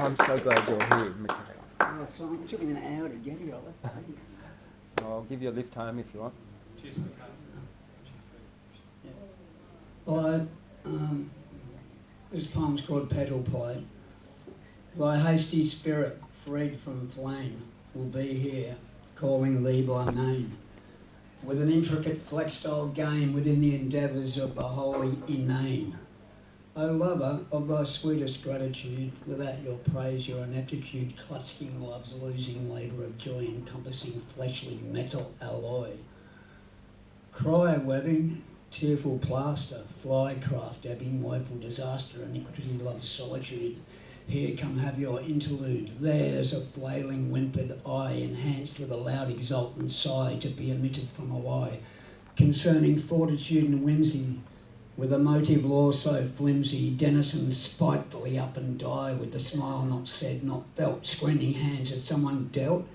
I'm so glad you're here, Michaela. Oh, so it took me an hour to get here. I'll give you a lift home if you want. Cheers, Michaela. Well, this poem's called Petal Plate. Thy hasty spirit, freed from flame, will be here, calling thee by name, with an intricate flextile game within the endeavours of the holy inane. O lover of thy sweetest gratitude, without your praise your ineptitude, clutching love's losing labour of joy, encompassing fleshly metal alloy. Cry webbing, tearful plaster, flycraft, ebbing, woeful disaster, iniquity, love's solitude. Here come have your interlude, there's a flailing whimpered eye, enhanced with a loud exultant sigh, to be emitted from a lie, concerning fortitude and whimsy, with a motive law so flimsy, denizens spitefully up and die, with the smile not said, not felt, screening hands as someone dealt.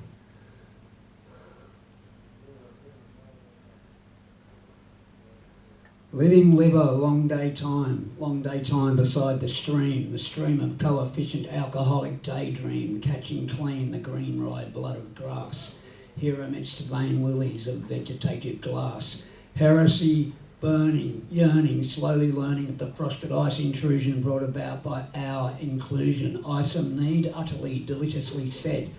Living liver, long day time beside the stream of coefficient alcoholic daydream, catching clean the green rye blood of grass, here amidst vain lilies of vegetative glass. Heresy burning, yearning, slowly learning of the frosted ice intrusion brought about by our inclusion. Isom need, utterly, deliciously said.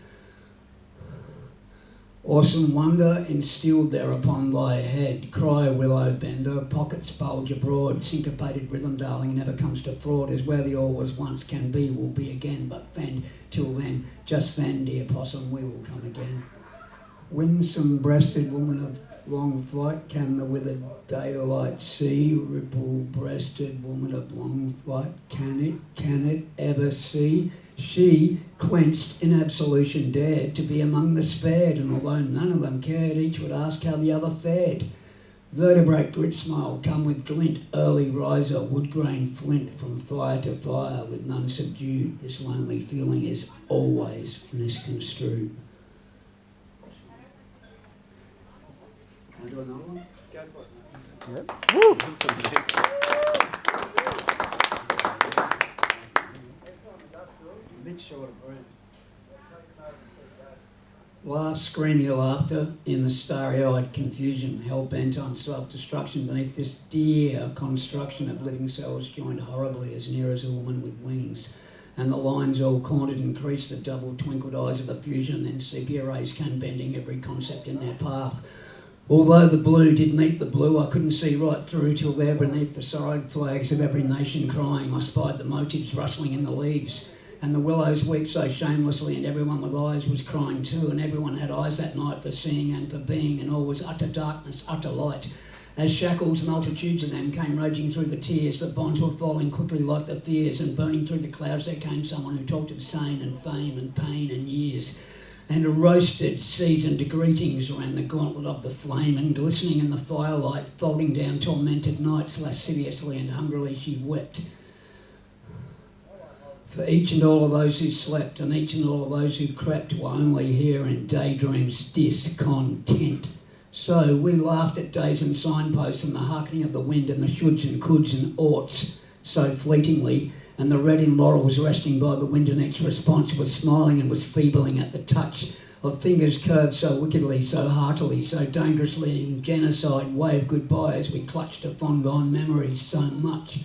Awesome wonder instilled there upon thy head. Cry, willow bender, pockets bulge abroad. Syncopated rhythm, darling, never comes to fraud. Is where the all was once, can be, will be again. But fend till then, just then, dear possum, we will come again. Winsome-breasted woman of long flight, can the withered daylight see? Ripple-breasted woman of long flight, can it ever see? She, quenched in absolution, dared to be among the spared, and although none of them cared, each would ask how the other fared. Vertebrate grit smile, come with glint, early riser, wood grain flint, from fire to fire, with none subdued. This lonely feeling is always misconstrued. Can I do another one? Go for it. Yep. Woo! A bit short of breath. Laugh, scream your laughter in the starry-eyed confusion, hell-bent on self-destruction beneath this dear construction of living cells joined horribly as near as a woman with wings. And the lines all cornered and creased, the double twinkled eyes of the fusion, then sepia rays came bending every concept in their path. Although the blue did meet the blue, I couldn't see right through till there beneath the sorrowed flags of every nation crying, I spied the motives rustling in the leaves. And the willows weep so shamelessly, and everyone with eyes was crying too, and everyone had eyes that night for seeing and for being, and all was utter darkness, utter light. As shackles, multitudes of them came raging through the tears, the bonds were falling quickly like the fears, and burning through the clouds there came someone who talked of sane and fame and pain and years. And roasted, seasoned greetings ran the gauntlet of the flame, and glistening in the firelight, folding down tormented nights, lasciviously and hungrily she wept. For each and all of those who slept, and each and all of those who crept, were only here in daydreams discontent. So we laughed at days and signposts, and the hearkening of the wind, and the shoulds and coulds and oughts so fleetingly, and the red in laurels resting by the window next response was smiling and was feebling at the touch of fingers curved so wickedly, so heartily, so dangerously in genocide wave goodbye as we clutched to fond gone memories so much.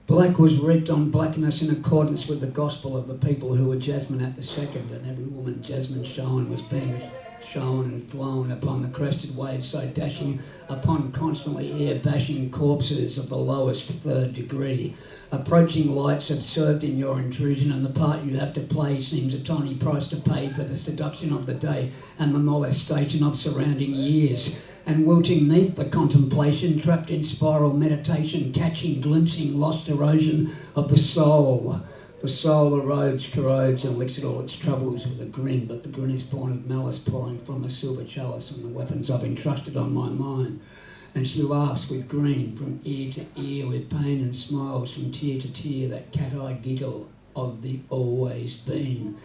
Black was reaped on blackness in accordance with the gospel of the people who were jasmine at the second, and every woman jasmine shown was being shown and flown upon the crested waves, so dashing upon constantly air-bashing corpses of the lowest third degree. Approaching lights have served in your intrusion, and the part you have to play seems a tiny price to pay for the seduction of the day and the molestation of surrounding years. And wilting neath the contemplation, trapped in spiral meditation, catching, glimpsing lost erosion of the soul. The soul erodes, corrodes, and licks at all its troubles with a grin, but the grin is born of malice pouring from a silver chalice and the weapons I've entrusted on my mind. And she laughs with green from ear to ear, with pain and smiles from tear to tear, that cat-eyed giggle of the always been.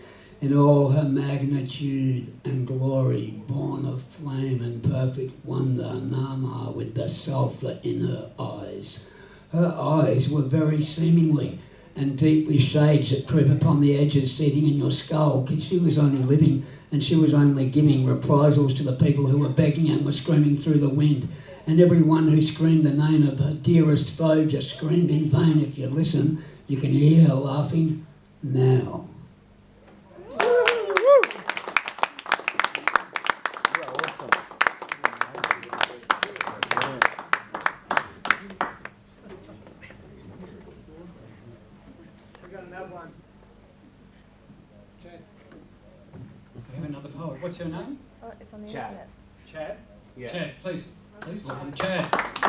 In all her magnitude and glory, born of flame and perfect wonder, Nama with the sulphur in her eyes. Her eyes were very seemingly and deep with shades that creep upon the edges seething in your skull, because she was only living and she was only giving reprisals to the people who were begging and were screaming through the wind. And everyone who screamed the name of her dearest foe just screamed in vain. If you listen, you can hear her laughing now. We got another one. Chance. We have another poet. What's your name? Oh, it's on the Chad. internet. Chad? Yeah. Chad, please welcome Chad.